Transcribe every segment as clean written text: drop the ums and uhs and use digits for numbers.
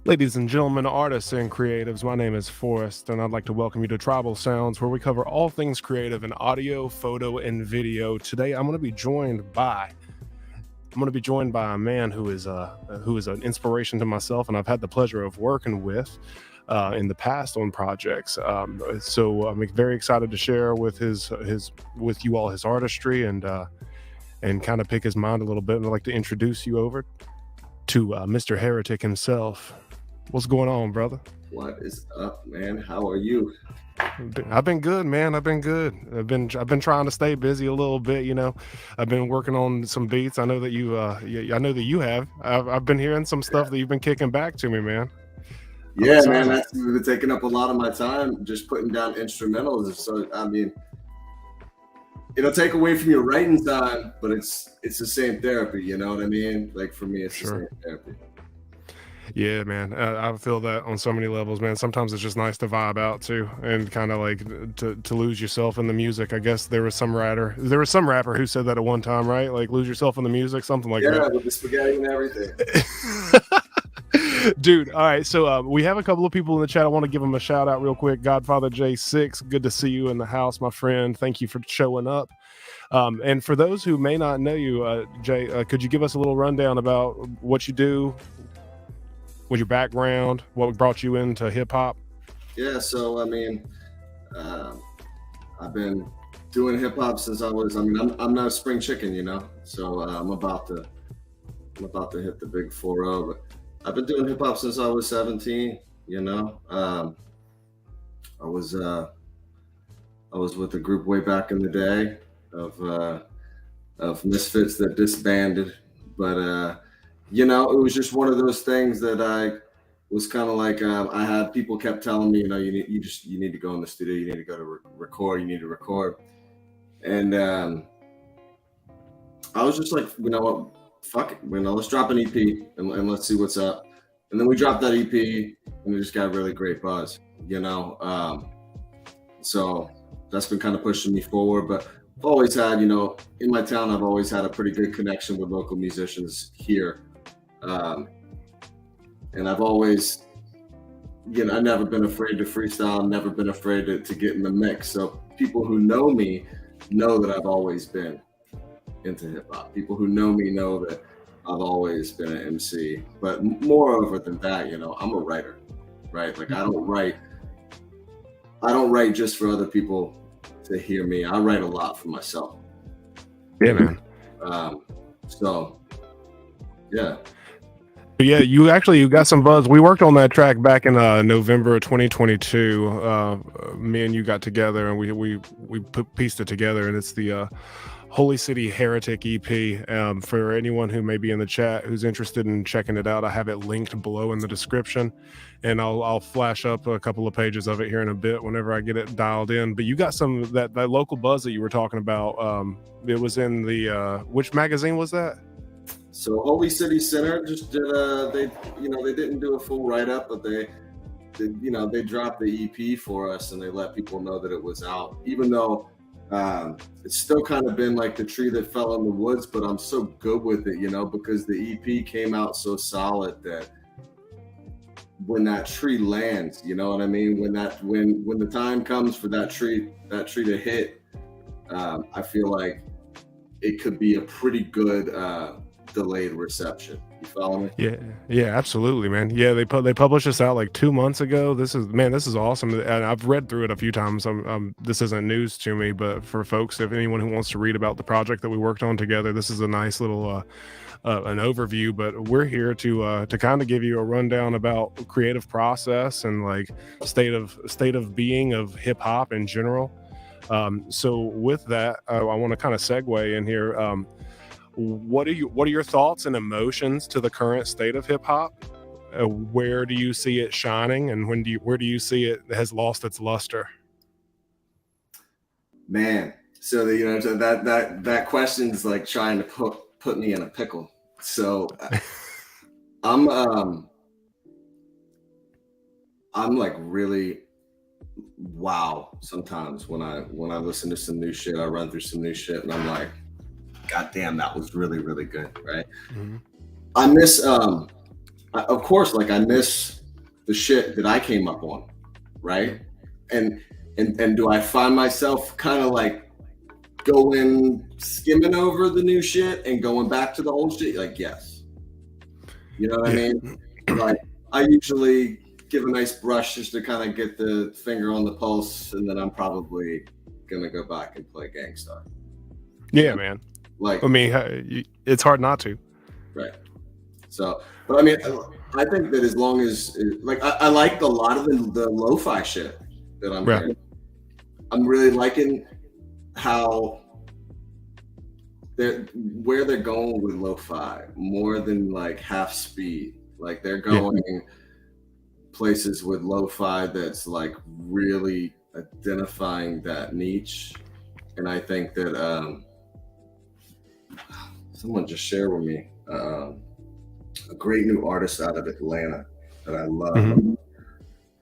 Ladies and gentlemen, artists and creatives, my name is Forrest, and I'd like to welcome you to Tribal Sounds, where we cover all things creative in audio, photo, and video. Today, I'm going to be joined by a man who is an inspiration to myself, and I've had the pleasure of working with in the past on projects. So I'm very excited to share with with you all his artistry and kind of pick his mind a little bit. And I'd like to introduce you over to Mr. Heretic himself. What's going on, brother? What is up, man? How are you? I've been good, man. I've been good. I've been trying to stay busy a little bit. I've been working on some beats. I know that I know that you have. I've been hearing some stuff that you've been kicking back to me, man. Yeah, man. That's been taking up a lot of my time, just putting down instrumentals. So I mean, it'll take away from your writing time, but it's the same therapy. You know what I mean? Like for me, it's the same therapy. Yeah, man. I feel that on so many levels, man. Sometimes it's just nice to vibe out too, and kind of like to lose yourself in the music. I guess there was some rapper who said that at one time, right? Like lose yourself in the music, something like that. Yeah, with the spaghetti and everything. Dude, all right. So we have a couple of people in the chat. I want to give them a shout out real quick. Godfather J6, good to see you in the house, my friend. Thank you for showing up. And for those who may not know you, Jay, could you give us a little rundown about what you do? With your background, what brought you into hip hop? Yeah, so I mean, I've been doing hip hop since I was. I mean, I'm not a spring chicken, you know. So I'm about to hit the big 4-0. But I've been doing hip hop since I was 17. You know, I was with a group way back in the day of misfits that disbanded, but. You know, it was just one of those things that I was kind of like, I had people kept telling me, you know, you need to go in the studio, you need to go to record, you need to record. And I was just like, you know what, fuck it, you know, let's drop an EP and let's see what's up. And then we dropped that EP and we just got a really great buzz, you know. So that's been kind of pushing me forward, but I've always had, you know, in my town, I've always had a pretty good connection with local musicians here. And I've always, you know, I've never been afraid to freestyle, never been afraid to get in the mix. So people who know me know that I've always been into hip hop. People who know me know that I've always been an MC. But moreover than that, you know, I'm a writer, right? Like I don't write just for other people to hear me. I write a lot for myself. Yeah, man. So, yeah. Yeah, you got some buzz. We worked on that track back in November of 2022. Me and you got together and we pieced it together, and it's the Holy City Heretic EP. For anyone who may be in the chat who's interested in checking it out, I have it linked below in the description, and I'll flash up a couple of pages of it here in a bit whenever I get it dialed in. But you got some that local buzz that you were talking about. It was in the which magazine was that? So Holy City Center just did they didn't do a full write-up, but they dropped the EP for us and they let people know that it was out, even though it's still kind of been like the tree that fell in the woods, but I'm so good with it, you know, because the EP came out so solid that when that tree lands, you know what I mean? When the time comes for that tree to hit, I feel like it could be a pretty good delayed reception. You follow me? Yeah, absolutely, man. Yeah, they published this out like 2 months ago. This is awesome, and I've read through it a few times. This isn't news to me, but for folks, if anyone who wants to read about the project that we worked on together, this is a nice little an overview. But we're here to kind of give you a rundown about creative process and like state of being of hip hop in general. So with that, I want to kind of segue in here. What are your thoughts and emotions to the current state of hip hop? Where do you see it shining, and where do you see it has lost its luster? Man, so that question's like trying to put me in a pickle. So I'm like really wow sometimes when I listen to some new shit. I run through some new shit and I'm like, God damn, that was really, really good, right? Mm-hmm. I miss of course, like I miss the shit that I came up on, right? And do I find myself kind of like going skimming over the new shit and going back to the old shit? Like, yes. You know what I mean? Like, I usually give a nice brush just to kind of get the finger on the pulse, and then I'm probably gonna go back and play Gangstar. Yeah, man. Like, I mean, it's hard not to. Right. So, but I mean, I think that as long as, like, I like a lot of the lo-fi shit that I'm hearing. I'm really liking how where they're going with lo-fi more than like half speed. Like they're going places with lo-fi that's like really identifying that niche. And I think that someone just shared with me a great new artist out of Atlanta that I love. Mm-hmm.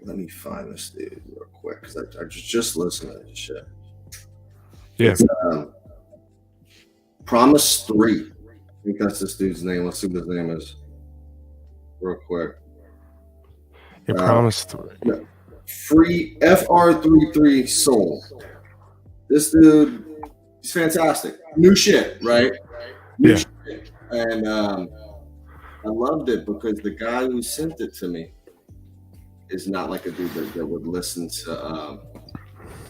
Let me find this dude real quick because I just listened to this shit. Yeah. It's, Promise 3. I think that's this dude's name. Let's see what his name is real quick. Promise 3. Free FR33 Soul. This dude, he's fantastic. New shit, right? New shit. And I loved it because the guy who sent it to me is not like a dude that would listen to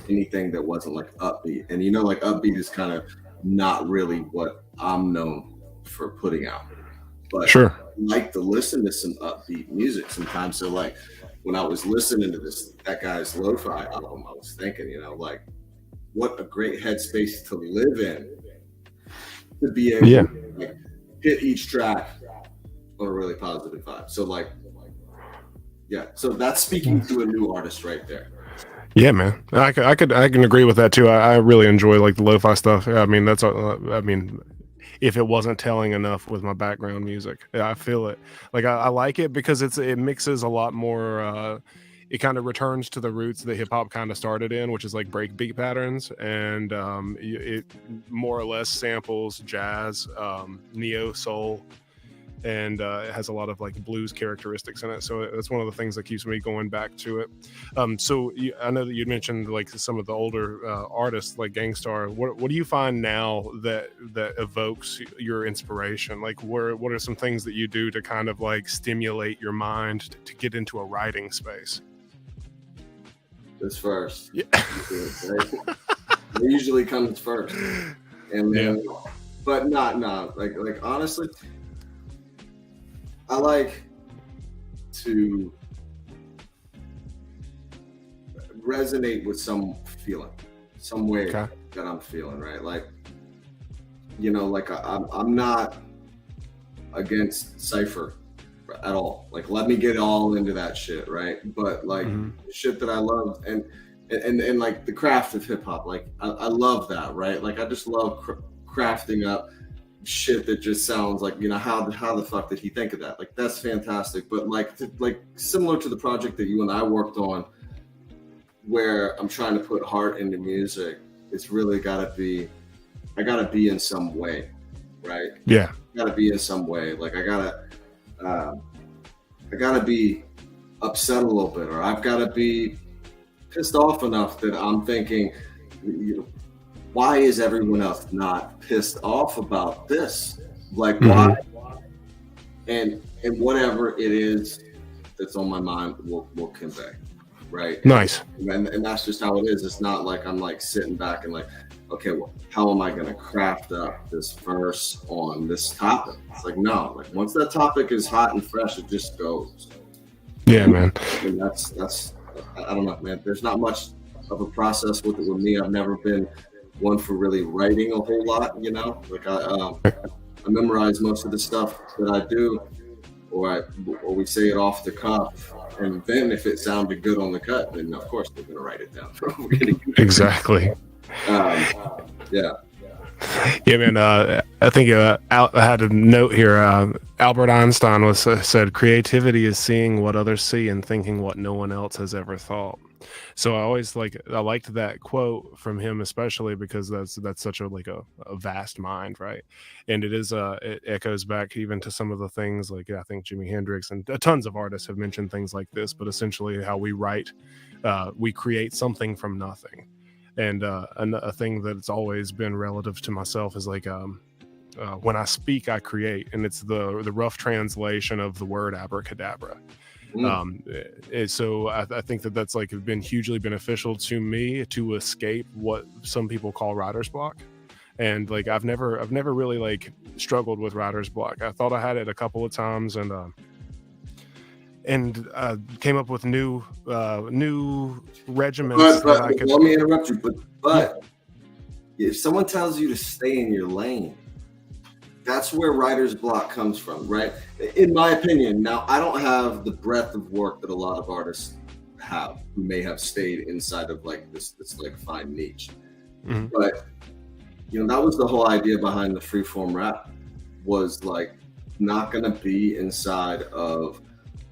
anything that wasn't like upbeat. And you know, like upbeat is kind of not really what I'm known for putting out. But sure. I like to listen to some upbeat music sometimes. So like when I was listening to that guy's lo-fi album, I was thinking, you know, like what a great headspace to live in to be able to like, hit each track on a really positive vibe. So like, yeah, so that's speaking to a new artist right there. Yeah, man, I can agree with that too. I really enjoy like the lo-fi stuff. I mean, that's I mean, if it wasn't telling enough with my background music, I feel it. Like I like it because it mixes a lot more. It kind of returns to the roots that hip hop kind of started in, which is like breakbeat patterns, and it more or less samples jazz, neo soul. And it has a lot of like blues characteristics in it, so that's one of the things that keeps me going back to it. So I know that you mentioned like some of the older artists like Gangstar. What do you find now that evokes your inspiration? Like what are some things that you do to kind of like stimulate your mind to get into a writing space? This first, yeah. It usually comes first, and then, but not like honestly. I like to resonate with some feeling, some way that I'm feeling, right? Like, you know, like I'm not against cypher at all. Like, let me get all into that shit, right? But like shit that I love and like the craft of hip hop, like I love that, right? Like I just love crafting up shit that just sounds like, you know, how the fuck did he think of that? Like that's fantastic. But like similar to the project that you and I worked on, where I'm trying to put heart into music, it's really I gotta be in some way, right? Yeah, gotta be in some way. Like I gotta be upset a little bit, or I've gotta be pissed off enough that I'm thinking, you know, why is everyone else not pissed off about this? Like why? And whatever it is that's on my mind will convey, right? Nice. And that's just how it is. It's not like I'm like sitting back and like, okay, well, how am I going to craft up this verse on this topic? It's like, no, like once that topic is hot and fresh, it just goes. Yeah, man. And that's I don't know, man. There's not much of a process with it with me. I've never been one for really writing a whole lot, you know. Like I memorize most of the stuff that I do, or we say it off the cuff, and then if it sounded good on the cut, then of course we're gonna write it down. Exactly. Yeah, man. I think I had a note here. Albert Einstein said, "Creativity is seeing what others see and thinking what no one else has ever thought." So I liked that quote from him, especially because that's such a a vast mind, right? And it echoes back even to some of the things like I think Jimi Hendrix and tons of artists have mentioned things like this, but essentially how we write, we create something from nothing. And a thing that's always been relative to myself is when I speak, I create, and it's the rough translation of the word abracadabra. So I think that's like been hugely beneficial to me to escape what some people call writer's block. And like I've never really like struggled with writer's block. I thought I had it a couple of times, and came up with new regiments that I could. Let me interrupt you, but if someone tells you to stay in your lane, that's where writer's block comes from, right? In my opinion. Now, I don't have the breadth of work that a lot of artists have who may have stayed inside of like this like fine niche. Mm-hmm. But that was the whole idea behind the freeform rap, was like not gonna be inside of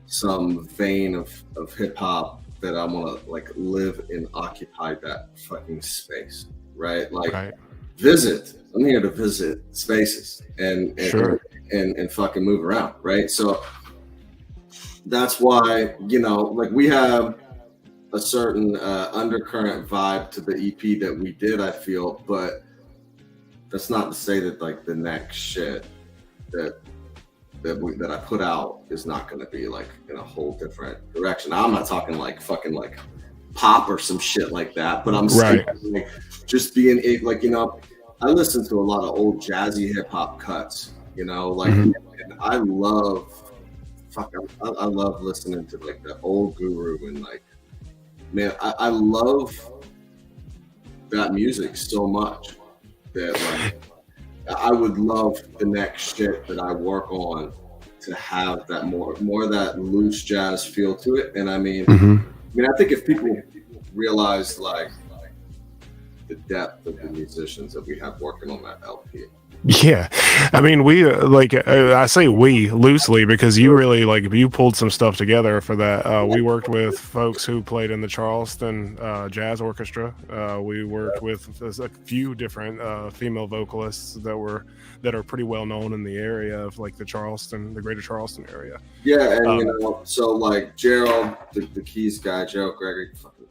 some vein of hip hop that I want to like live and occupy that fucking space, right? Like visit. I'm here to visit spaces and sure. and fucking move around, right? So that's why like we have a certain undercurrent vibe to the EP that we did, I feel, but that's not to say that like the next shit that I put out is not going to be like in a whole different direction. I'm not talking like fucking like pop or some shit like that, but I'm saying like, just being like I listen to a lot of old jazzy hip hop cuts, like and I love listening to like the old Guru, and like, man, I love that music so much that like I would love the next shit that I work on to have that more of that loose jazz feel to it. And I mean, I think if people realize like the depth of the musicians that we have working on that LP. Yeah, I mean, we I say we loosely because you really you pulled some stuff together for that. We worked with folks who played in the Charleston Jazz Orchestra. We worked with a few different female vocalists that are pretty well known in the area of like the greater Charleston area. Yeah, and so like Gerald, the keys guy, Gerald Gregory, fucking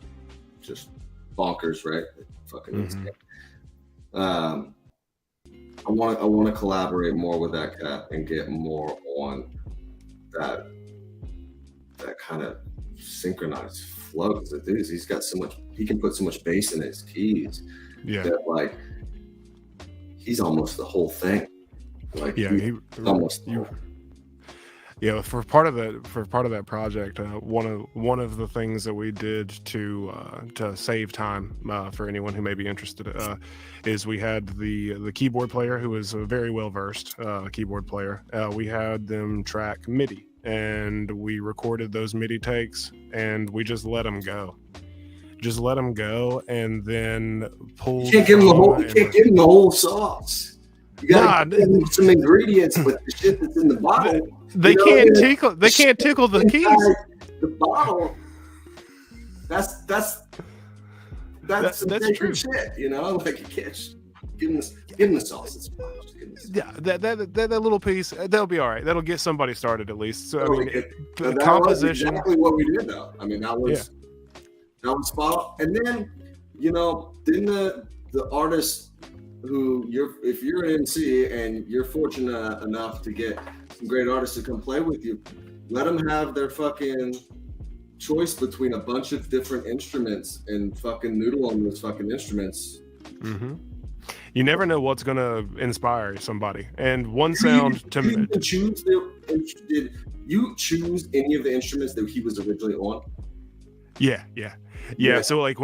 just bonkers, right? Fucking insane. I want to collaborate more with that cat and get more on that kind of synchronized flow, because the dude, he's got so much, he can put so much bass in his keys that like he's almost the whole thing. Like he's almost for part of that project, one of the things that we did to save time for anyone who may be interested is we had the keyboard player, who is a very well versed keyboard player. We had them track MIDI, and we recorded those MIDI takes, and we just let them go. And then pull. You can't give them the whole sauce. You gotta give them some ingredients with the shit that's in the bottle. They can't tickle the keys. The bottle. That's true shit. Like you can't give them the sauce. It's fine. Yeah, that little piece, that'll be all right. That'll get somebody started at least. So I mean, the composition. That's exactly what we did, though. I mean, that was spot on. And then then the artist who if you're an MC and you're fortunate enough to get some great artists to come play with you, let them have their fucking choice between a bunch of different instruments and fucking noodle on those fucking instruments. You never know what's gonna inspire somebody. And one sound to me. Did you choose any of the instruments that he was originally on? Yeah. So like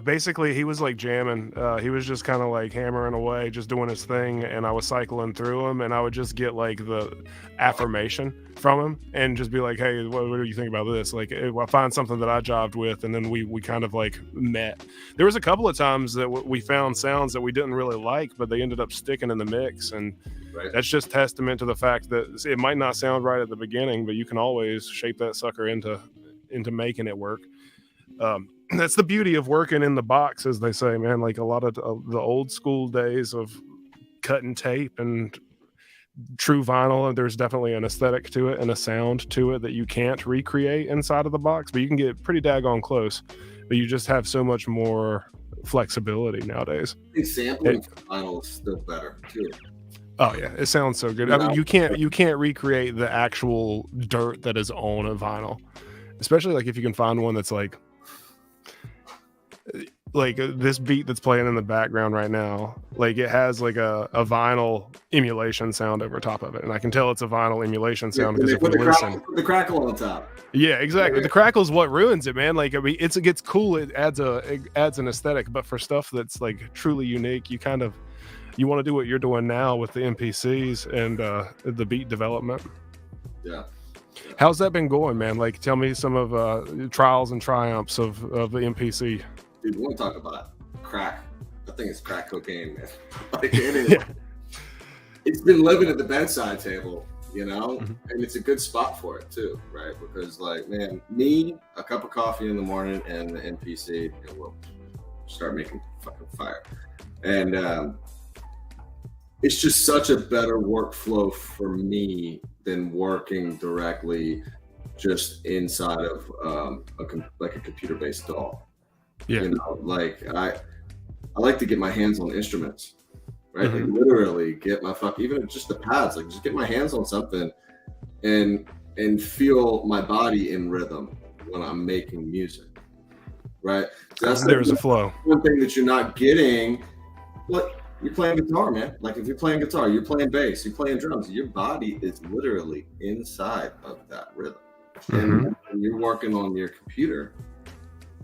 basically he was like jamming. He was just kind of like hammering away, just doing his thing, and I was cycling through him, and I would just get like the affirmation from him and just be like, hey, what do you think about this? Like I find something that I jived with, and then we kind of like met. There was a couple of times that we found sounds that we didn't really like, but they ended up sticking in the mix, and that's just testament to the fact that it might not sound right at the beginning, but you can always shape that sucker into making it work. that's the beauty of working in the box, as they say, man. Like a lot of the old school days of cutting tape and true vinyl, there's definitely an aesthetic to it and a sound to it that you can't recreate inside of the box, but you can get pretty daggone close. But you just have so much more flexibility nowadays. I think sampling for vinyl is still better too. Oh yeah, it sounds so good. I mean, you can't recreate the actual dirt that is on a vinyl, especially like if you can find one that's like this beat that's playing in the background right now. Like it has like a vinyl emulation sound over top of it, and I can tell it's a vinyl emulation sound because if you listen, put the crackle on top. Yeah, exactly. The crackle is what ruins it, man. Like I mean, it gets cool. It adds an aesthetic, but for stuff that's like truly unique, you want to do what you're doing now with the MPCs and the beat development. Yeah. How's that been going, man? Like, tell me some of trials and triumphs of the MPC. Dude, we want to talk about crack. I think it's crack cocaine, man. Like it is. Yeah. It's been living at the bedside table, you know, and it's a good spot for it too, right? Because like, man, a cup of coffee in the morning and the MPC, it will start making fucking fire. And it's just such a better workflow for me than working directly just inside of a computer-based DAW. Yeah, you know, like I like to get my hands on instruments, right? Like literally get my even just the pads, like just get my hands on something and feel my body in rhythm when I'm making music, right? So there's a flow. One thing that you're not getting, what you're playing guitar, man. Like if you're playing guitar, you're playing bass, you're playing drums, your body is literally inside of that rhythm. And when you're working on your computer,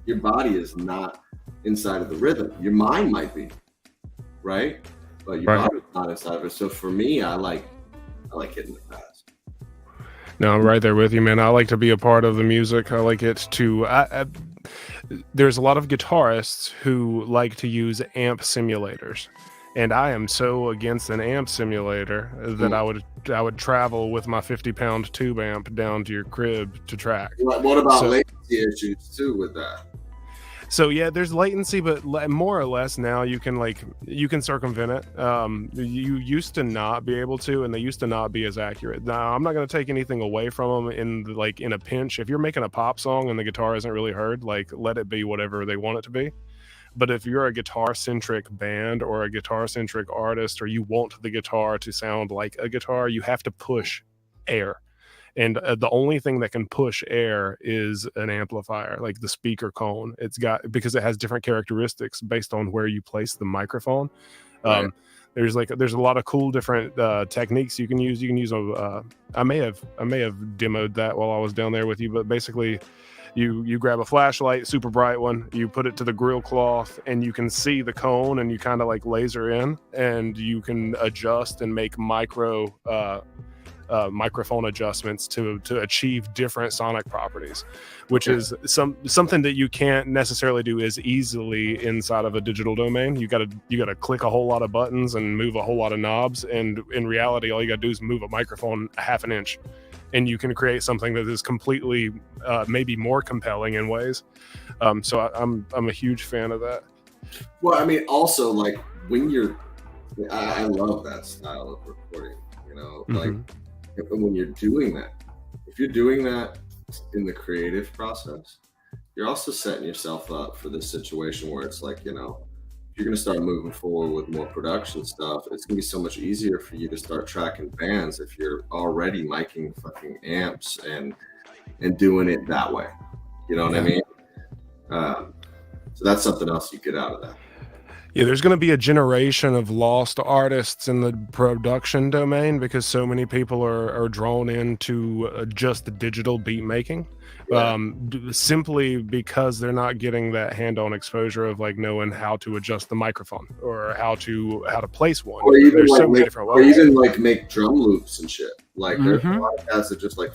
your body is not inside of the rhythm. Your mind might be, right? But your body's not inside of it. So for me, I like hitting the pads. No, I'm right there with you, man. I like to be a part of the music. I like it to. There's a lot of guitarists who like to use amp simulators, and I am so against an amp simulator that I would travel with my 50-pound tube amp down to your crib to track. What about latency issues too with that? So yeah, there's latency, but more or less now you can circumvent it. You used to not be able to, and they used to not be as accurate. Now I'm not going to take anything away from them in a pinch. If you're making a pop song and the guitar isn't really heard, like let it be whatever they want it to be. But if you're a guitar-centric band or a guitar-centric artist, or you want the guitar to sound like a guitar, you have to push air. And the only thing that can push air is an amplifier, like the speaker cone. Because it has different characteristics based on where you place the microphone. Right. There's a lot of cool different techniques you can use. You can use I may have demoed that while I was down there with you, but basically you grab a flashlight, super bright one, you put it to the grill cloth, and you can see the cone, and you kind of like laser in, and you can adjust and make microphone adjustments to achieve different sonic properties, which is something that you can't necessarily do as easily inside of a digital domain. You gotta click a whole lot of buttons and move a whole lot of knobs, and in reality all you gotta do is move a microphone a half an inch, and you can create something that is completely maybe more compelling in ways. So I'm a huge fan of that. Well, I mean, also like when I love that style of recording, you know, like when you're doing that, if you're doing that in the creative process, you're also setting yourself up for this situation where it's like, you know, if you're going to start moving forward with more production stuff, it's going to be so much easier for you to start tracking bands if you're already miking fucking amps and doing it that way. You know what I mean? So that's something else you get out of that. Yeah, there's going to be a generation of lost artists in the production domain because so many people are drawn into just the digital beat making, simply because they're not getting that hand-on exposure of like knowing how to adjust the microphone or how to place one. Or even there's so many different ways. Or even like make drum loops and shit. Like there's a lot of guys that just like,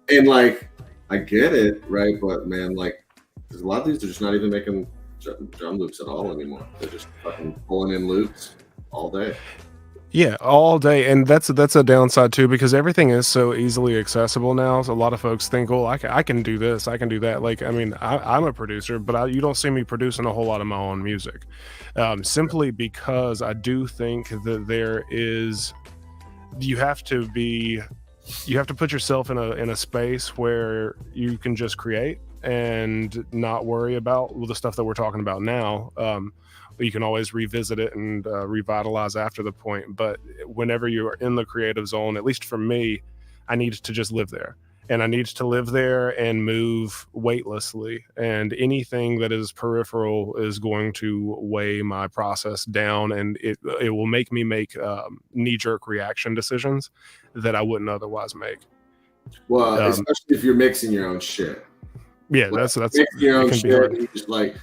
and like I get it, right? But man, like a lot of these are just not even making drum loops at all anymore. They're just fucking pulling in loops all day. Yeah, all day, and that's a downside too because everything is so easily accessible now. So a lot of folks think, "Oh, I can do this, I can do that." Like, I mean, I'm a producer, but you don't see me producing a whole lot of my own music, simply because I do think that you have to be you have to put yourself in a space where you can just create and not worry about the stuff that we're talking about now. You can always revisit it and revitalize after the point. But whenever you're in the creative zone, at least for me, I need to just live there. And I need to live there and move weightlessly. And anything that is peripheral is going to weigh my process down, and it will make me make knee jerk reaction decisions that I wouldn't otherwise make. Well, especially if you're mixing your own shit. Yeah, Like, that's mixing your it own can be shit, hard. and you just like,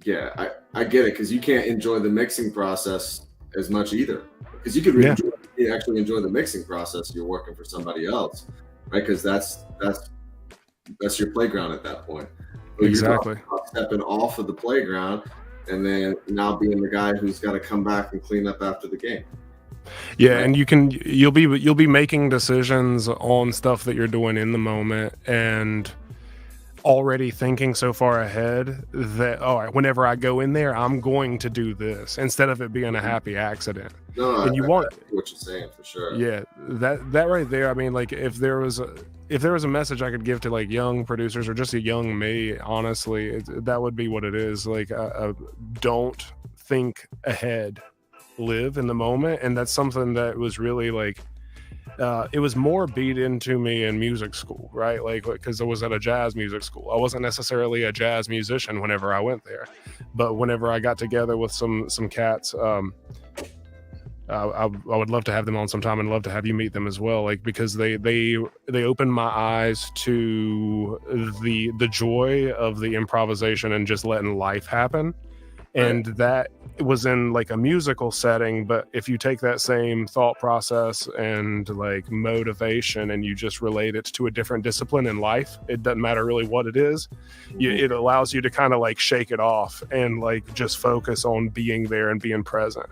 yeah, I get it, because you can't enjoy the mixing process as much either. Because you could Yeah, actually enjoy the mixing process. You're working for somebody else, right? Because that's your playground at that point. But you're exactly. stepping off of the playground, and then now being the guy who's got to come back and clean up after the game. Yeah, Right? and you'll be making decisions on stuff that you're doing in the moment and already thinking so far ahead that, all right, whenever I go in there, I'm going to do this instead of it being a happy accident. No, And you I want, see what you're saying for sure. yeah, that right there. I mean, like if there was a message I could give to like young producers or just a young me, honestly, that would be what it is. Like, don't think ahead, live in the moment. And that's something that was really like it was more beat into me in music school, right? Like, because I was at a jazz music school. I wasn't necessarily a jazz musician whenever I went there, but whenever I got together with some cats, I would love to have them on sometime and love to have you meet them as well. Like, because they opened my eyes to the joy of the improvisation and just letting life happen. And that was in like a musical setting, but if you take that same thought process and like motivation and you just relate it to a different discipline in life, it doesn't matter really what it is. It allows you to kind of like shake it off and like just focus on being there and being present.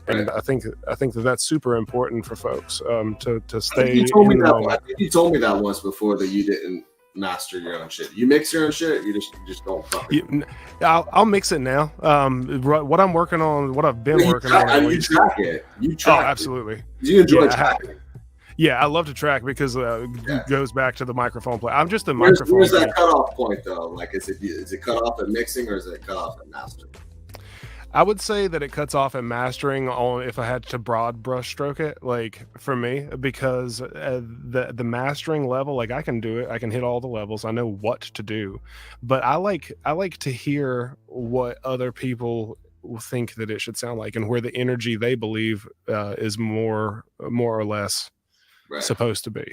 And I think that that's super important for folks to stay in the moment. I think you told me that once before, that you didn't master your own shit. You mix your own shit. You just don't fucking. I'll mix it now. What I'm working on, what I've been working on, at least. You track it. You track. Oh, absolutely. It. You enjoy tracking. Yeah, I love to track because it goes back to the microphone play. I'm just a microphone. Where's that cutoff point though? Like, is it cut off at mixing, or is it cut off at mastering? I would say that it cuts off at mastering on if I had to broad brush stroke it, like for me, because the mastering level, like I can do it, I can hit all the levels, I know what to do, but I like to hear what other people think that it should sound like and where the energy they believe is more or less supposed to be.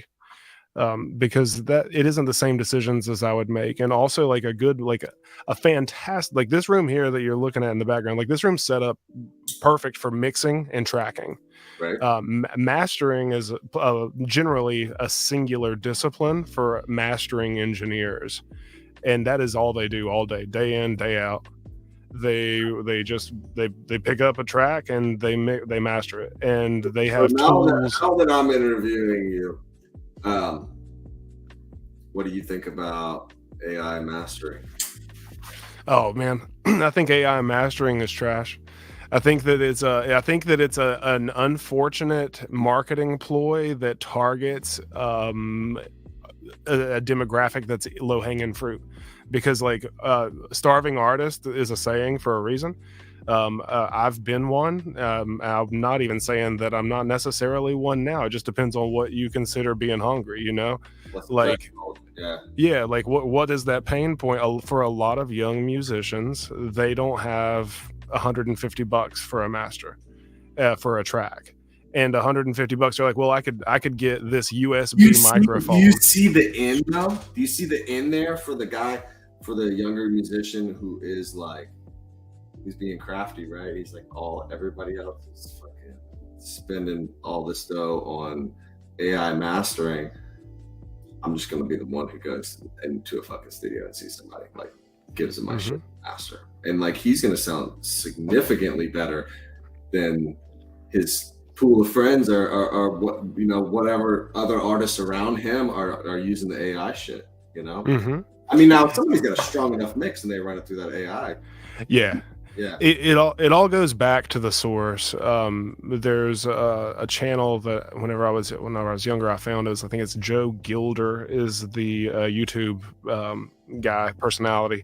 Because that it isn't the same decisions as I would make. And also like a fantastic, like this room here that you're looking at in the background, like this room's set up perfect for mixing and tracking. Mastering is generally a singular discipline for mastering engineers, and that is all they do all day, day in, day out. They pick up a track and they master it, and they have tools. Now that I'm interviewing you, what do you think about AI mastering? Oh man, I think AI mastering is trash. I think that it's an unfortunate marketing ploy that targets a demographic that's low hanging fruit, because like starving artist is a saying for a reason. I've been one. I'm not even saying that I'm not necessarily one now. It just depends on what you consider being hungry, you know? Like, yeah, like what is that pain point for a lot of young musicians? They don't have $150 for a master, for a track. And $150, they're like, well, I could get this USB microphone. Do you see the end though? Do you see the end there for the guy, for the younger musician who is like, he's being crafty, right? He's like, everybody else is fucking spending all this dough on AI mastering. I'm just gonna be the one who goes into a fucking studio and sees somebody, like, gives him my shit master, and like he's gonna sound significantly better than his pool of friends are what, you know, whatever other artists around him are using the AI shit, you know. Mm-hmm. I mean, now if somebody's got a strong enough mix and they run it through that AI, Yeah. yeah. It all goes back to the source. There's a channel that whenever I was younger, I found is, I think it's Joe Gilder is the YouTube guy personality,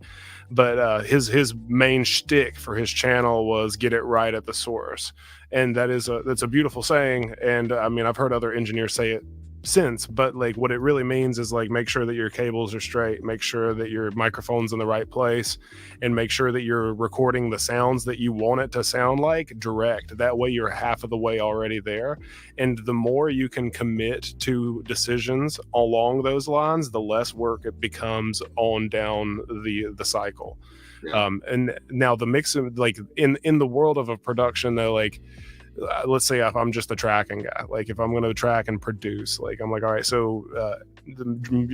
but his main shtick for his channel was get it right at the source, and that's a beautiful saying. And I mean, I've heard other engineers say it since, but like what it really means is like make sure that your cables are straight, make sure that your microphone's in the right place, and make sure that you're recording the sounds that you want it to sound like direct. That way you're half of the way already there, and the more you can commit to decisions along those lines, the less work it becomes on down the cycle. Yeah. And now the mix of like in the world of a production though, like let's say if I'm just a tracking guy, like if I'm going to track and produce, like I'm like, all right, so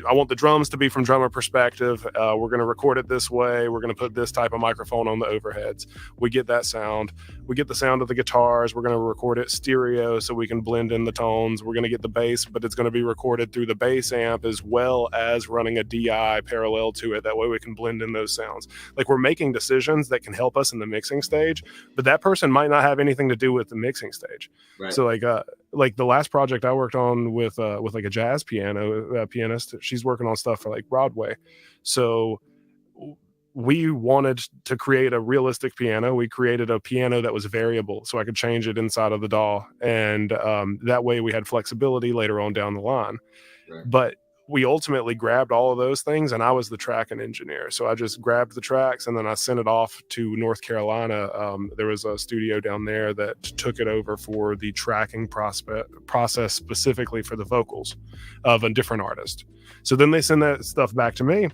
I want the drums to be from drummer perspective. We're going to record it this way. We're going to put this type of microphone on the overheads. We get that sound. We get the sound of the guitars. We're going to record it stereo so we can blend in the tones. We're going to get the bass, but it's going to be recorded through the bass amp as well as running a DI parallel to it. That way we can blend in those sounds. Like we're making decisions that can help us in the mixing stage, but that person might not have anything to do with the mixing stage. Right. So like the last project I worked on with like a jazz pianist, she's working on stuff for like Broadway. So we wanted to create a realistic piano. We created a piano that was variable so I could change it inside of the DAW, and that way we had flexibility later on down the line. Right. But we ultimately grabbed all of those things, and I was the tracking engineer. So I just grabbed the tracks and then I sent it off to North Carolina. There was a studio down there that took it over for the tracking process specifically for the vocals of a different artist. So then they send that stuff back to me,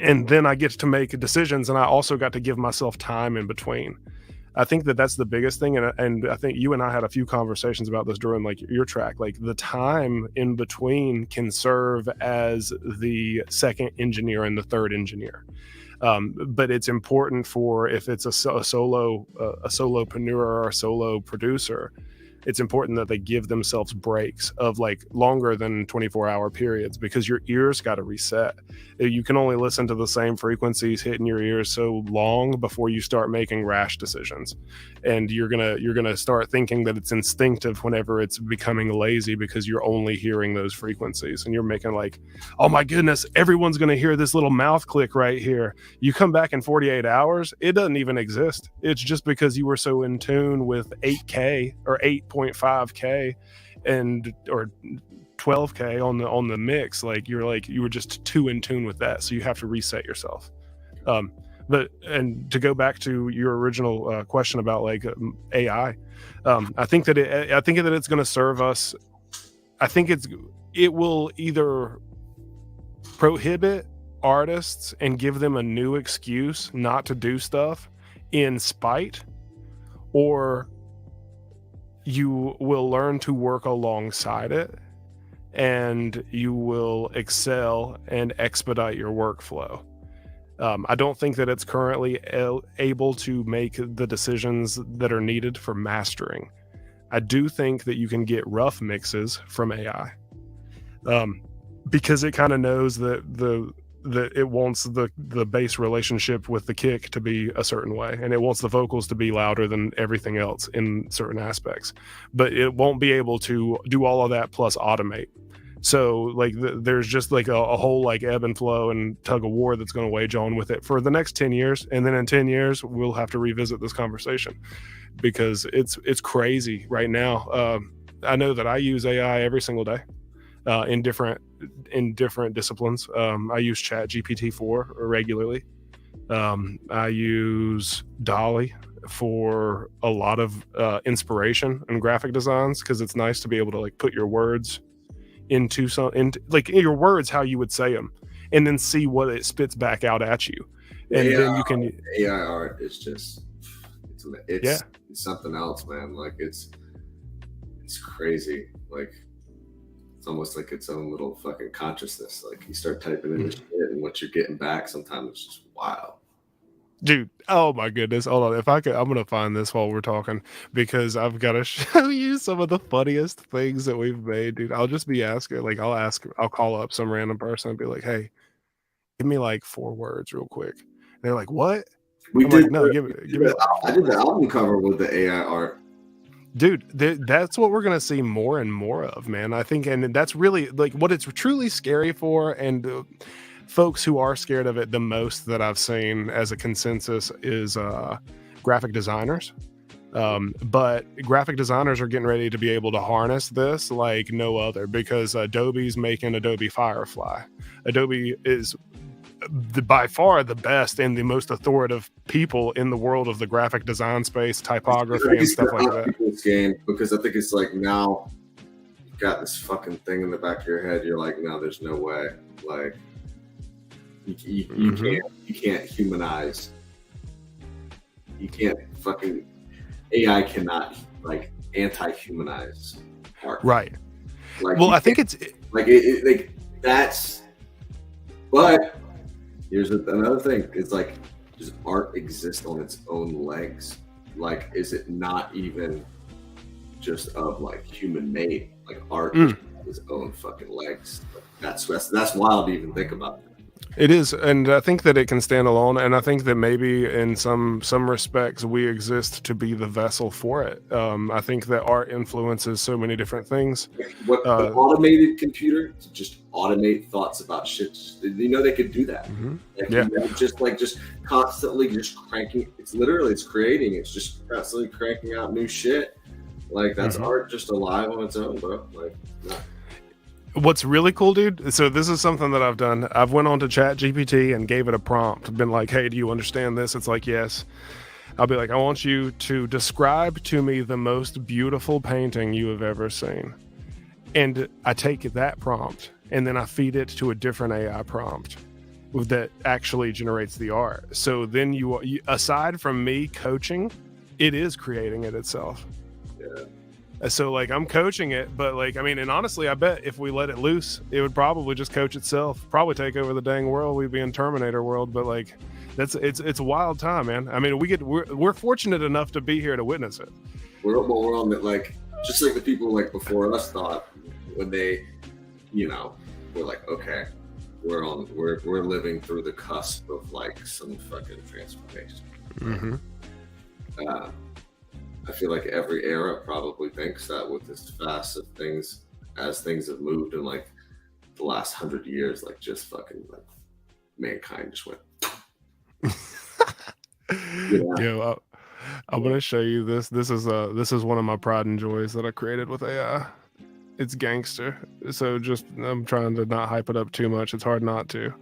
and then I get to make decisions, and I also got to give myself time in between. I think that that's the biggest thing, and I think you and I had a few conversations about this during like your track. Like the time in between can serve as the second engineer and the third engineer, but it's important for if it's a solopreneur or a solo producer. It's important that they give themselves breaks of like longer than 24-hour periods, because your ears got to reset. You can only listen to the same frequencies hitting your ears so long before you start making rash decisions, and you're gonna start thinking that it's instinctive whenever it's becoming lazy, because you're only hearing those frequencies and you're making like, oh my goodness, everyone's gonna hear this little mouth click right here. You come back in 48 hours, it doesn't even exist. It's just because you were so in tune with 8K or 8.5K and or 12K on the mix, like you were just too in tune with that, so you have to reset yourself. But and to go back to your original question about like AI, I think that it's going to serve us. I think it will either prohibit artists and give them a new excuse not to do stuff in spite, or you will learn to work alongside it and you will excel and expedite your workflow. I don't think that it's currently able to make the decisions that are needed for mastering. I do think that you can get rough mixes from AI, because it kind of knows that it wants the bass relationship with the kick to be a certain way, and it wants the vocals to be louder than everything else in certain aspects, but it won't be able to do all of that plus automate. So like there's just like a whole like ebb and flow and tug of war that's going to wage on with it for the next 10 years. And then in 10 years, we'll have to revisit this conversation, because it's crazy right now. I know that I use AI every single day in different disciplines. I use Chat GPT-4 regularly. I use Dolly for a lot of inspiration and graphic designs, because it's nice to be able to like put your words into like your words how you would say them, and then see what it spits back out at you. And then you can AI art is just it's something else, man. Like it's crazy. Like it's almost like its own little fucking consciousness. Like you start typing in this shit, and what you're getting back sometimes is just wild. Dude, oh my goodness. Hold on. If I could, I'm going to find this while we're talking because I've got to show you some of the funniest things that we've made, dude. I'll just be asking, like, I'll call up some random person and be like, hey, give me like 4 words real quick. And they're like, what? We I'm did. like, no, give me like I 4 did the words. album cover with the AI art. Dude, that's what we're going to see more and more of, man. I think, and that's really like what it's truly scary for. And folks who are scared of it the most that I've seen as a consensus is graphic designers. But graphic designers are getting ready to be able to harness this like no other because Adobe's making Adobe Firefly. Adobe is by far the best and the most authoritative people in the world of the graphic design space, typography, and stuff like that. This game, because I think it's like now you've got this fucking thing in the back of your head. You're like, no, there's no way. Like, you can't humanize. You can't fucking AI cannot like anti-humanize art. Right. Like, well, I think it's like like that's. But here's another thing: it's like, does art exist on its own legs? Like, is it not even just of like human made? Like art has its own fucking legs. That's wild to even think about. It is, and I think that it can stand alone, and I think that maybe in some respects we exist to be the vessel for it. I think that art influences so many different things. What the automated computer to just automate thoughts about shit, you know, they could do that. Like, yeah, you know, just constantly just cranking. It's creating. It's just constantly cranking out new shit. Like that's art just alive on its own, bro. Like. Nah. What's really cool, dude, so this is something that I've done. I've went on to Chat GPT and gave it a prompt. Been like, hey, do you understand this? It's like, yes. I'll be like, I want you to describe to me the most beautiful painting you have ever seen. And I take that prompt and then I feed it to a different AI prompt that actually generates the art. So then you aside from me coaching, it is creating it itself. Yeah. So like I'm coaching it, but like I mean, and honestly, I bet if we let it loose, it would probably just coach itself, probably take over the dang world. We'd be in Terminator world, but like it's a wild time, man. I mean, we're fortunate enough to be here to witness it. We're on it, like just like the people like before us thought when they, you know, we're like, okay, we're living through the cusp of like some fucking transformation. I feel like every era probably thinks that with as fast of things as things have moved in like the last 100 years, like just fucking like mankind just went. Yo, I'm gonna show you this. This is one of my pride and joys that I created with AI. It's gangster. So just I'm trying to not hype it up too much. It's hard not to,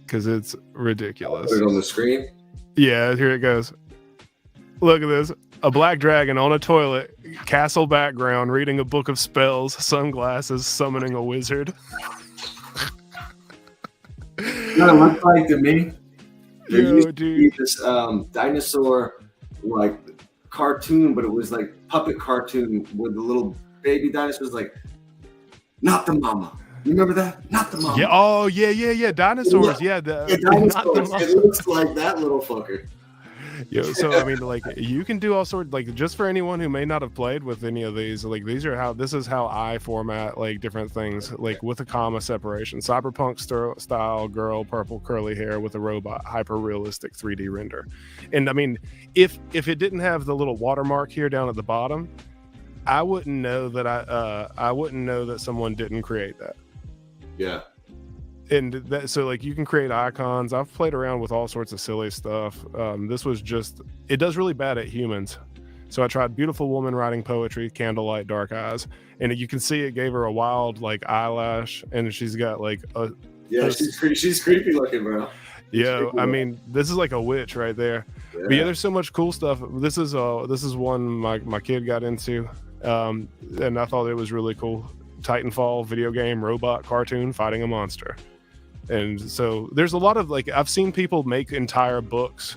because it's ridiculous. Put it on the screen. Yeah, here it goes. Look at this. A black dragon on a toilet, castle background, reading a book of spells, sunglasses, summoning a wizard. No, it looked like to me. There used to dude. be this dinosaur like cartoon, but it was like puppet cartoon with the little baby dinosaurs, like not the mama. You remember that? Not the mama. Yeah. Oh yeah. Dinosaurs. Yeah. Dinosaurs. It looks like that little fucker. Yo, so I mean, like you can do all sorts. Like just for anyone who may not have played with any of these, like this is how I format like different things, like with a comma separation. Cyberpunk style girl, purple curly hair with a robot, hyper realistic 3D render. And I mean, if it didn't have the little watermark here down at the bottom, I wouldn't know that I wouldn't know that someone didn't create that. Yeah. And that, so like you can create icons. I've played around with all sorts of silly stuff. This was just, it does really bad at humans. So I tried beautiful woman writing poetry, candlelight, dark eyes, and you can see it gave her a wild like eyelash, and she's got like a she's creepy looking, bro. Yeah, I mean this is like a witch right there. Yeah. But yeah, there's so much cool stuff. This is one my kid got into, and I thought it was really cool. Titanfall video game robot cartoon fighting a monster. And so there's a lot of like I've seen people make entire books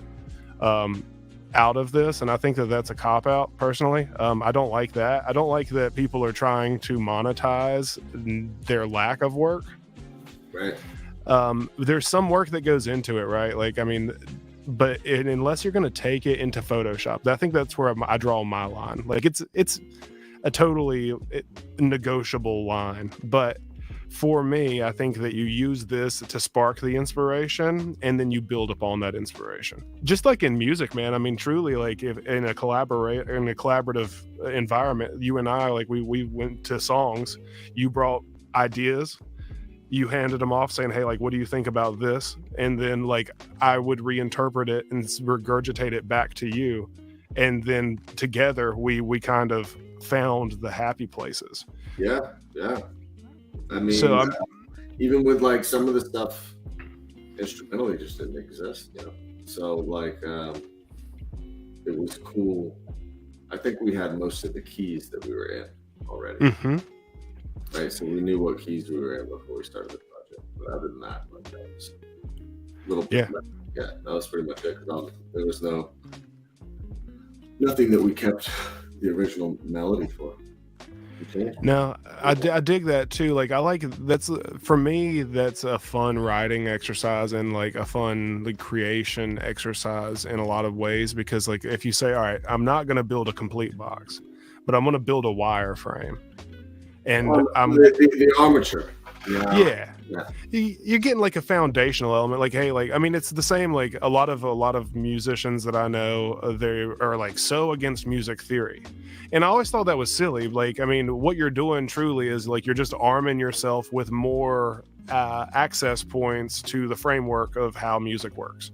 out of this, and I think that that's a cop out personally. I don't like that. I don't like that people are trying to monetize their lack of work. Right. There's some work that goes into it, right? Like I mean, but unless you're going to take it into Photoshop, I think that's where I draw my line. Like it's a totally negotiable line, but for me, I think that you use this to spark the inspiration, and then you build upon that inspiration. Just like in music, man. I mean, truly, like if in a collaborative environment, you and I, like we went to songs. You brought ideas, you handed them off, saying, "Hey, like, what do you think about this?" And then, like, I would reinterpret it and regurgitate it back to you, and then together we kind of found the happy places. Yeah. I mean, So even with like some of the stuff instrumentally just didn't exist, you know. So like it was cool. I think we had most of the keys that we were in already. Mm-hmm. Right. So we knew what keys we were in before we started the project. But other than that, like that was a little bit. Yeah, that was pretty much it. There was nothing that we kept the original melody for. No, I dig that too. Like that's for me, that's a fun writing exercise and like a fun like creation exercise in a lot of ways, because like if you say, all right, I'm not going to build a complete box, but I'm going to build a wireframe, and I'm the armature. Yeah. You're getting like a foundational element. Like, hey, like, I mean, it's the same. Like a lot of musicians that I know, they are like so against music theory, and I always thought that was silly. Like, I mean, what you're doing truly is like you're just arming yourself with more access points to the framework of how music works.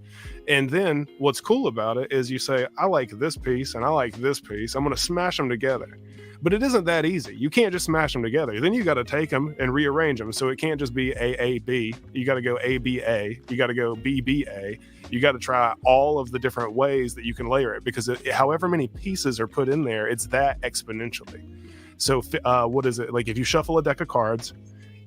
And then what's cool about it is you say, I like this piece and I like this piece. I'm going to smash them together. But it isn't that easy. You can't just smash them together. Then you got to take them and rearrange them. So it can't just be A-A-B. You got to go A-B-A. You got to go B-B-A. You got to try all of the different ways that you can layer it, because however many pieces are put in there, it's that exponentially. So what is it? Like if you shuffle a deck of cards,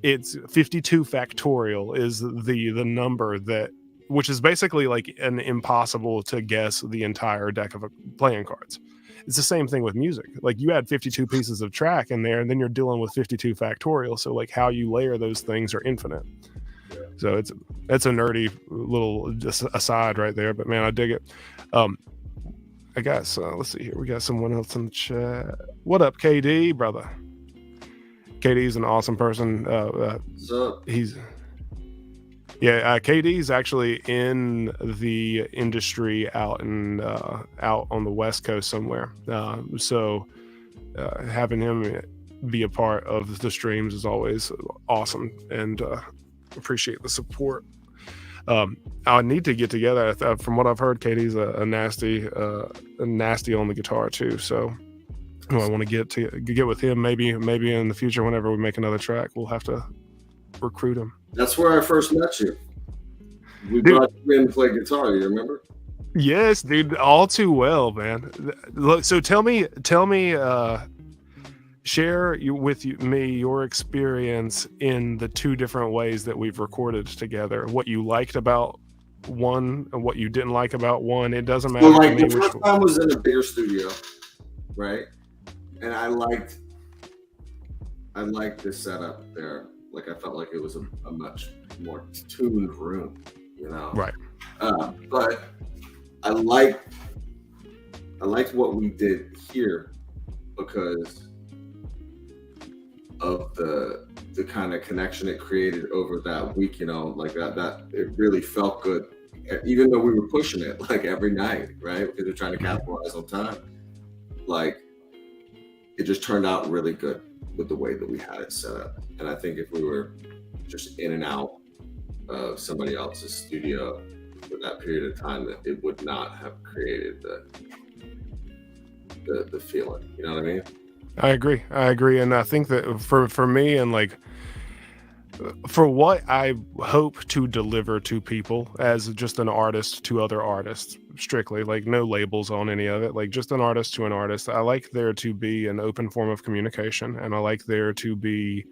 it's 52 factorial is the number that, which is basically like an impossible to guess the entire deck of playing cards. It's the same thing with music. Like you add 52 pieces of track in there, and then you're dealing with 52 factorial. So like how you layer those things are infinite. So it's a nerdy little just aside right there, but man, I dig it. I guess let's see here. We got someone else in the chat. What up, KD, brother? KD's an awesome person. KD's actually in the industry out on the West Coast somewhere. So having him be a part of the streams is always awesome, and appreciate the support. I need to get together. From what I've heard, KD's a nasty on the guitar too. So I want to get with him. Maybe in the future, whenever we make another track, we'll have to recruit him. That's where I first met you. We brought you in to play guitar. You remember? Yes, dude. All too well, man. Look, so tell me. Share with me your experience in the two different ways that we've recorded together. What you liked about one and what you didn't like about one. It doesn't matter. Well, like the first time was in a bigger studio, right? And I liked the setup there. Like I felt like it was a much more tuned room, you know. Right. But I liked what we did here because of the kind of connection it created over that week, you know, like that it really felt good, even though we were pushing it like every night, right? Because we're trying to capitalize on time. Like it just turned out really good with the way that we had it set up. And I think if we were just in and out of somebody else's studio for that period of time, that it would not have created the feeling, you know what I mean? I agree. And I think that for me, and like for what I hope to deliver to people as just an artist to other artists, strictly, like no labels on any of it, like just an artist to an artist, I like there to be an open form of communication, and I like there to be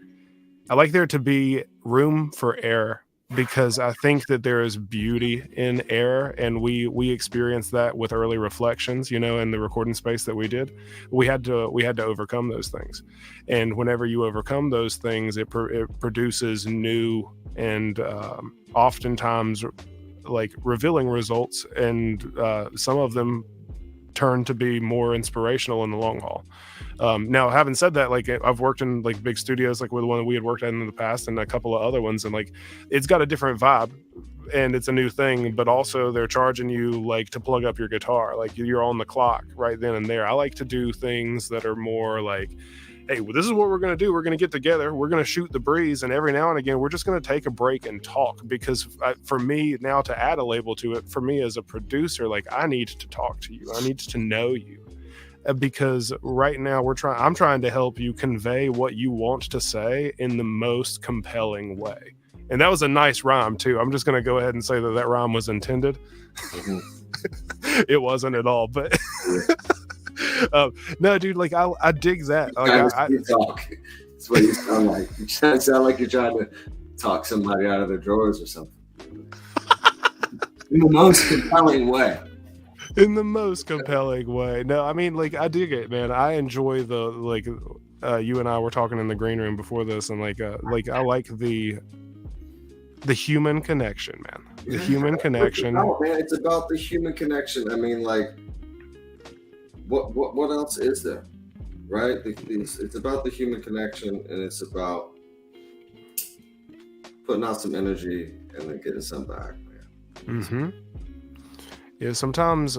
room for error, because I think that there is beauty in error, and we experienced that with early reflections, you know, in the recording space that we did. We had to overcome those things, and whenever you overcome those things, it produces new and oftentimes like revealing results, and some of them turn to be more inspirational in the long haul. Now, having said that, like I've worked in like big studios, like with the one that we had worked at in the past, and a couple of other ones, and like it's got a different vibe, and it's a new thing. But also, they're charging you like to plug up your guitar, like you're on the clock right then and there. I like to do things that are more like, hey, well, this is what we're going to do. We're going to get together. We're going to shoot the breeze. And every now and again, we're just going to take a break and talk. Because for me now, to add a label to it, for me as a producer, like I need to talk to you. I need to know you. Because right now I'm trying to help you convey what you want to say in the most compelling way. And that was a nice rhyme too. I'm just going to go ahead and say that rhyme was intended. Mm-hmm. It wasn't at all, but no, dude, like I dig that. Like, you talk. That's what you sound like. You sound like you're trying to talk somebody out of their drawers or something. In the most compelling way. In the most compelling way. No, I mean, like, I dig it, man. I enjoy the, like, you and I were talking in the green room before this, and like I like the human connection, man. The human connection. It's about the human connection. I mean, like, what else is there, right? It's about the human connection, and it's about putting out some energy and then getting some back, man. Mm-hmm. Yeah, sometimes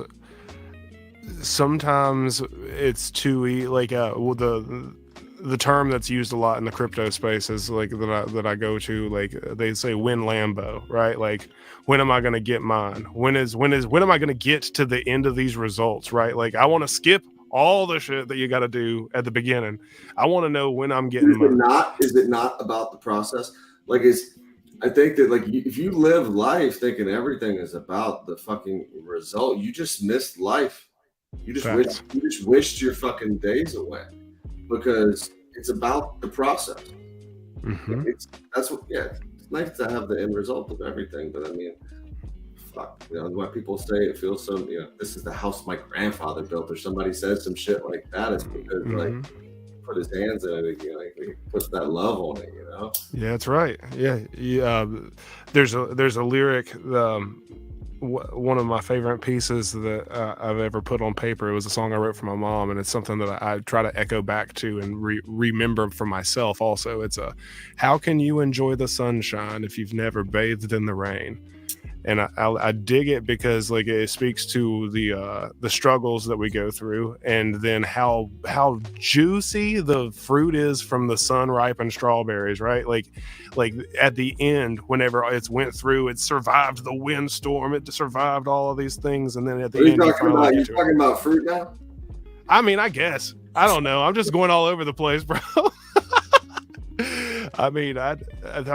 it's too like the term that's used a lot in the crypto space is like that I go to, like they say win Lambo, right? Like, when am I going to get mine? When am I going to get to the end of these results, right? Like, I want to skip all the shit that you got to do at the beginning. I want to know when I'm getting mine. Is it not about the process? Like, I think that, like, if you live life thinking everything is about the fucking result, you just missed life. You just wished your fucking days away, because it's about the process. Mm-hmm. It's nice to have the end result of everything, but I mean, fuck, you know, when people say it feels so, you know, this is the house my grandfather built, or somebody says some shit like that, it's because like put his hands in it, you know, he puts that love on it, you know. Yeah, that's right. Yeah. There's a lyric, one of my favorite pieces that I've ever put on paper. It was a song I wrote for my mom, and it's something that I try to echo back to and remember for myself also. It's how can you enjoy the sunshine if you've never bathed in the rain? And I dig it because, like, it speaks to the struggles that we go through, and then how juicy the fruit is from the sun ripened strawberries, right? Like at the end, whenever it's went through, it survived the windstorm, it survived all of these things, and then at the end, you're talking about fruit now? I mean, I guess, I don't know. I'm just going all over the place, bro. I mean, I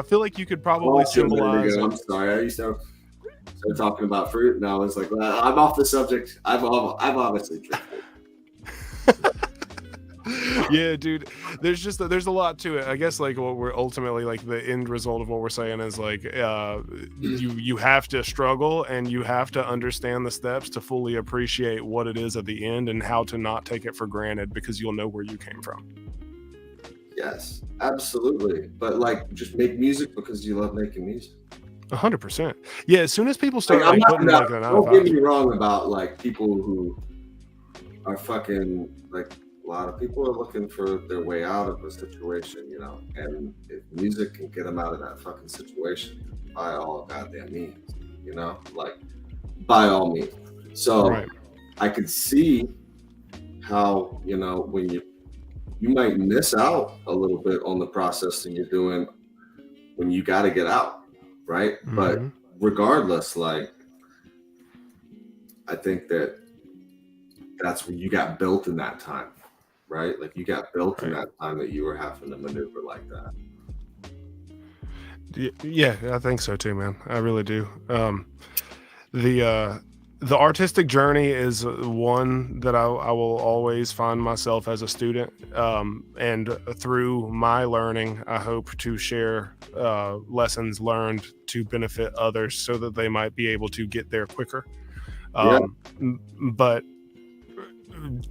feel like you could probably symbolize. I'm sorry, I used to. So talking about fruit, and I was like, well, I'm off the subject. I've obviously drifted. Yeah, dude. There's a lot to it. I guess, like, what we're ultimately, like, the end result of what we're saying is, like, you have to struggle, and you have to understand the steps to fully appreciate what it is at the end, and how to not take it for granted, because you'll know where you came from. Yes, absolutely. But, like, just make music because you love making music. 100%. Yeah, as soon as people start putting like that out, don't get me wrong about, like, people who are fucking, like, a lot of people are looking for their way out of a situation, you know, and if music can get them out of that fucking situation, by all goddamn means, you know, like, by all means. So right. I could see how, you know, when you might miss out a little bit on the process that you're doing when you got to get out. Right. Mm-hmm. But regardless, like, I think that's when you got built in that time, right? Like, you got built in that time that you were having to maneuver like that. Yeah, I think so too, man. I really do. The artistic journey is one that I will always find myself as a student. And through my learning, I hope to share lessons learned to benefit others so that they might be able to get there quicker. But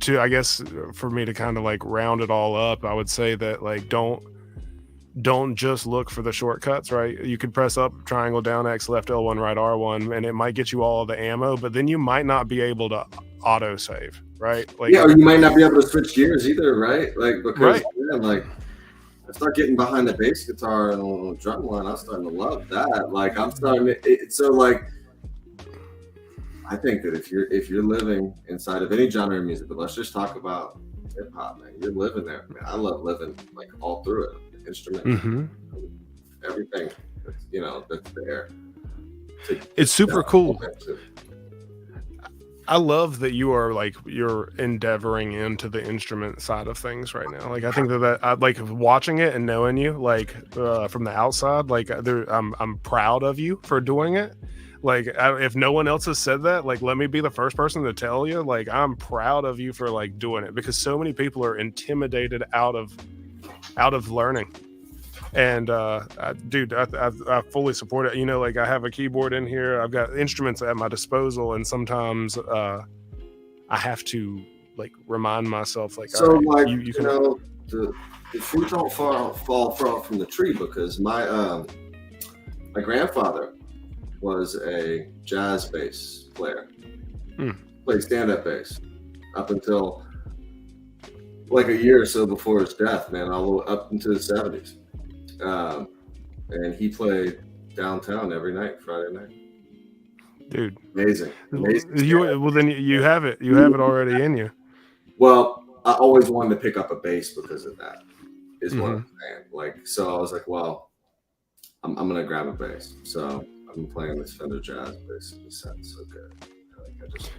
I guess for me to kind of like round it all up, I would say that, like, don't don't just look for the shortcuts, right? You could press up, triangle, down, X, left, L1, right, R1, and it might get you all the ammo, but then you might not be able to auto save, right? Like, yeah, or you might not be able to switch gears either, right? Like, because right. man, like, I start getting behind the bass guitar and drum line, I'm starting to love that. Like, I'm starting to, so like, I think that if you're living inside of any genre of music, but let's just talk about hip hop, man. You're living there, man. I love living like all through it. The instrument, everything, that's there. It's super cool. I love that you're endeavoring into the instrument side of things right now. Like, I think that I like watching it and knowing you, like, from the outside, like, I'm proud of you for doing it. Like, if no one else has said that, like, let me be the first person to tell you, like, I'm proud of you for like doing it, because so many people are intimidated out of learning. And dude, I fully support it. Like, I have a keyboard in here, I've got instruments at my disposal, and sometimes I have to like remind myself, like, so right, like you can the fruit don't fall from the tree, because my grandfather was a jazz bass player. Played stand-up bass up until like a year or so before his death, man, all the way up into the 70s. And he played downtown every night, Friday night. Dude, amazing. Well, then you have it already in you. Well, I always wanted to pick up a bass because of that, is what I'm saying. Like, so I was like, well, I'm gonna grab a bass. So I've been playing this Fender Jazz bass. It sounds so good. Like, I just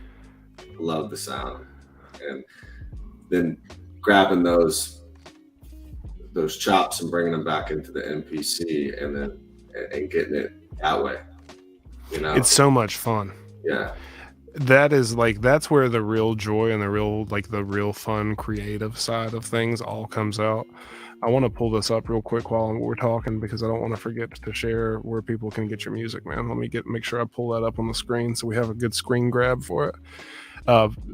love the sound. And then grabbing those chops and bringing them back into the MPC, and getting it that way. It's so much fun. Yeah. That's where the real joy and the real fun creative side of things all comes out. I want to pull this up real quick while we're talking, because I don't want to forget to share where people can get your music, man. Let me make sure I pull that up on the screen so we have a good screen grab for it.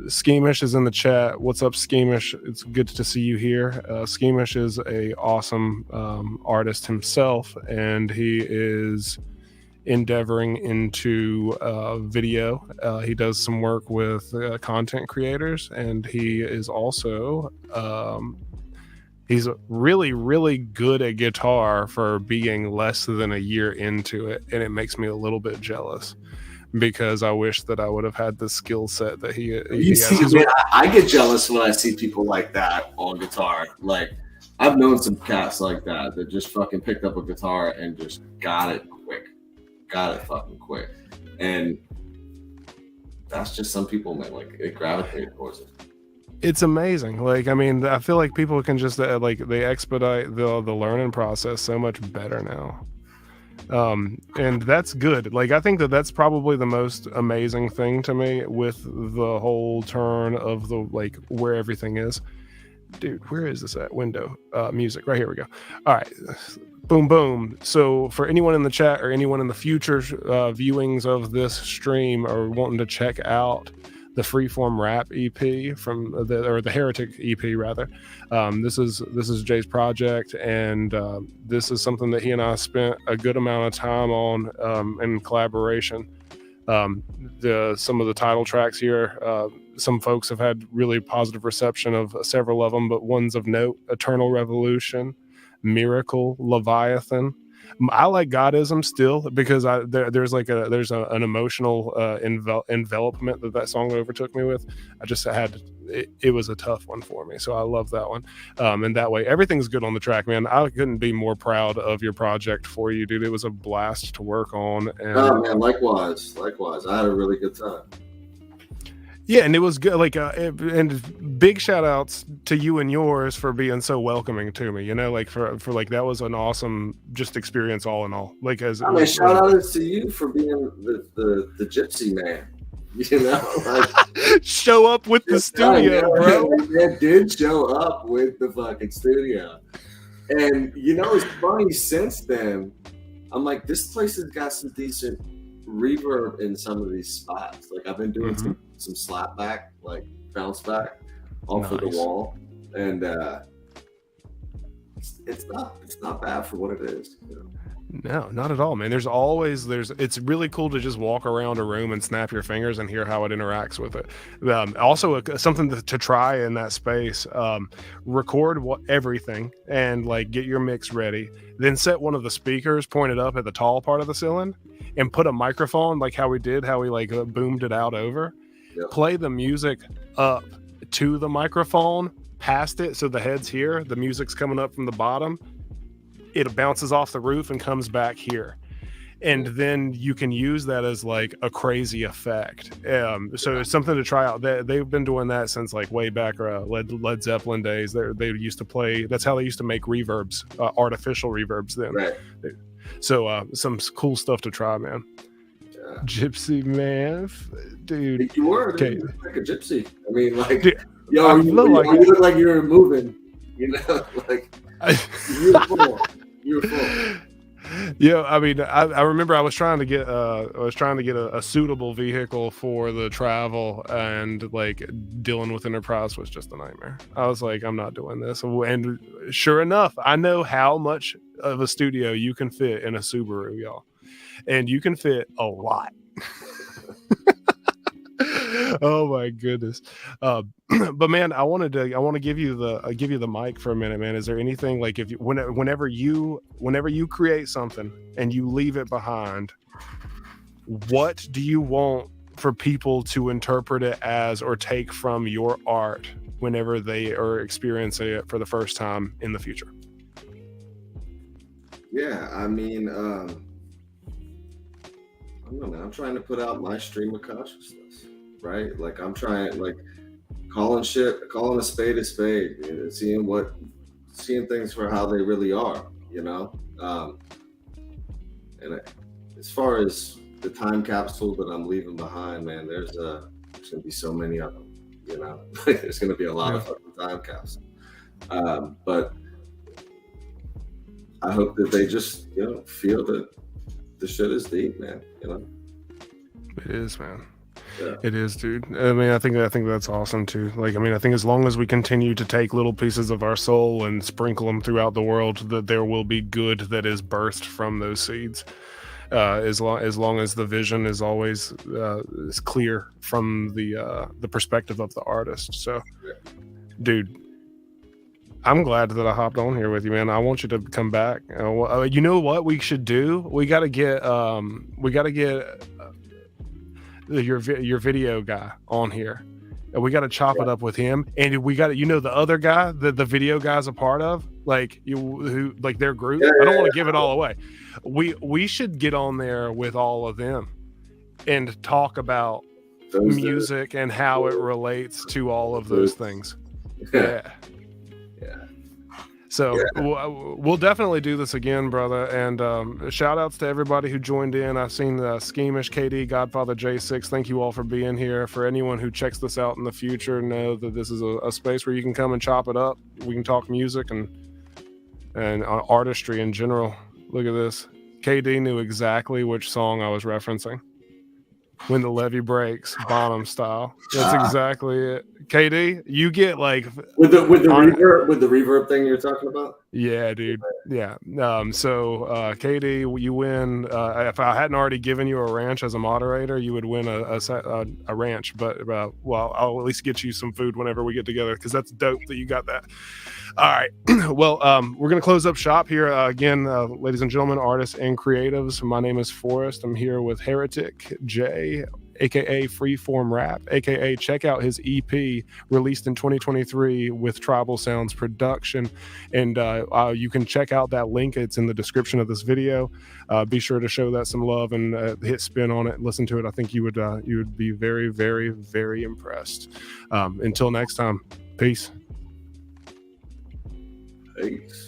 Schemish is in the chat. What's up, Schemish? It's good to see you here. Schemish is a awesome artist himself, and he is endeavoring into video. He does some work with content creators, and he is also he's really, really good at guitar for being less than a year into it, and it makes me a little bit jealous, because I wish that I would have had the skill set that he has. Man, I get jealous when I see people like that on guitar. Like, I've known some cats like that just fucking picked up a guitar and just got it fucking quick. And that's just some people, man, like, it gravitated towards it. It's amazing. Like, I mean, I feel like people can just they expedite the learning process so much better now. And that's good. Like, I think that's probably the most amazing thing to me with the whole turn of the, like, where everything is. Dude, where is this at? Window, music, right here we go. All right, boom, boom. So for anyone in the chat or anyone in the future viewings of this stream or wanting to check out the Freeform Rap EP from the Heretic EP rather, this is Jay's project, and this is something that he and I spent a good amount of time on in collaboration. Some of the title tracks here, some folks have had really positive reception of several of them, but ones of note: Eternal Revolution, Miracle, Leviathan. I like Godism still, because there's an emotional envelopment that song overtook me with. I just had it was a tough one for me, so I love that one. And that way, everything's good on the track, man. I couldn't be more proud of your project for you, dude. It was a blast to work on. And, oh man, likewise. I had a really good time. Yeah, and it was good. Like, and big shout outs to you and yours for being so welcoming to me. Like for like, that was an awesome just experience all in all. Like, shout out to you for being the gypsy man. Like, show up with the studio, bro. It did show up with the fucking studio, and it's funny. Since then, I'm like, this place has got some decent reverb in some of these spots. Like, I've been doing some slap back, like bounce back off of the wall, and it's not bad for what it is. You know? No, not at all, man. It's really cool to just walk around a room and snap your fingers and hear how it interacts with it. Also, something to try in that space. Record everything and like get your mix ready. Then set one of the speakers pointed up at the tall part of the ceiling, and put a microphone like how we like boomed it out over. Yep. Play the music up to the microphone, past it, so the head's here. The music's coming up from the bottom. It bounces off the roof and comes back here, and then you can use that as like a crazy effect. So it's something to try out. They've been doing that since like way back Led Zeppelin days. They used to play. That's how they used to make reverbs, artificial reverbs then. Right. So some cool stuff to try, man. Yeah. Gypsy man, dude. You were Okay. like a gypsy. I mean, like, Dude, yo, you like look like you were moving. You know, like you were full. You were full. Yeah, I mean, I remember I was trying to get a suitable vehicle for the travel, and like dealing with Enterprise was just a nightmare. I was like, I'm not doing this. And sure enough, I know how much of a studio you can fit in a Subaru, y'all, and you can fit a lot. Oh my goodness. But man, I want to give you the mic for a minute, man. Is there anything like whenever you create something and you leave it behind, what do you want for people to interpret it as or take from your art whenever they are experiencing it for the first time in the future? Yeah, I mean, I don't know, man. I'm trying to put out my stream of consciousness, right? Like I'm trying, like calling a spade, you know, seeing things for how they really are, you know. And as far as the time capsule that I'm leaving behind, man, there's gonna be so many of them, you know. There's gonna be a lot of fucking time capsules. But I hope that they just, you know, feel that the shit is deep, man. You know, it is, man. Yeah. It is, dude. I mean, I think that's awesome too. Like, I mean, I think as long as we continue to take little pieces of our soul and sprinkle them throughout the world, that there will be good that is birthed from those seeds. As long as the vision is always is clear from the perspective of the artist. So, dude, I'm glad that I hopped on here with you, man. I want you to come back. You know what we should do? We got to get your video guy on here, and we got to chop it up with him. And we got to, the other guy that the video guy's a part of, like their group. I don't want to give it all away. We should get on there with all of them and talk about music and how it relates to all of those things. Yeah. So we'll definitely do this again, brother. And shout outs to everybody who joined in. I've seen Schemish, KD, Godfather J6. Thank you all for being here. For anyone who checks this out in the future, know that this is a space where you can come and chop it up. We can talk music and artistry in general. Look at this. KD knew exactly which song I was referencing. When the Levee Breaks, Bonham style. That's exactly it. KD, you get like with the reverb thing you're talking about. Yeah, dude. Yeah. So KD, you win. If I hadn't already given you a ranch as a moderator, you would win a ranch. But well, I'll at least get you some food whenever we get together, because that's dope that you got that. All right. Well, we're gonna close up shop here again, ladies and gentlemen, artists and creatives. My name is Forrest. I'm here with Heretic J, aka Freeform Rap, aka check out his EP released in 2023 with Tribal Sounds Production, and you can check out that link. It's in the description of this video. Be sure to show that some love and hit spin on it and listen to it. I think you would be very, very, very impressed. Until next time, peace. Peace.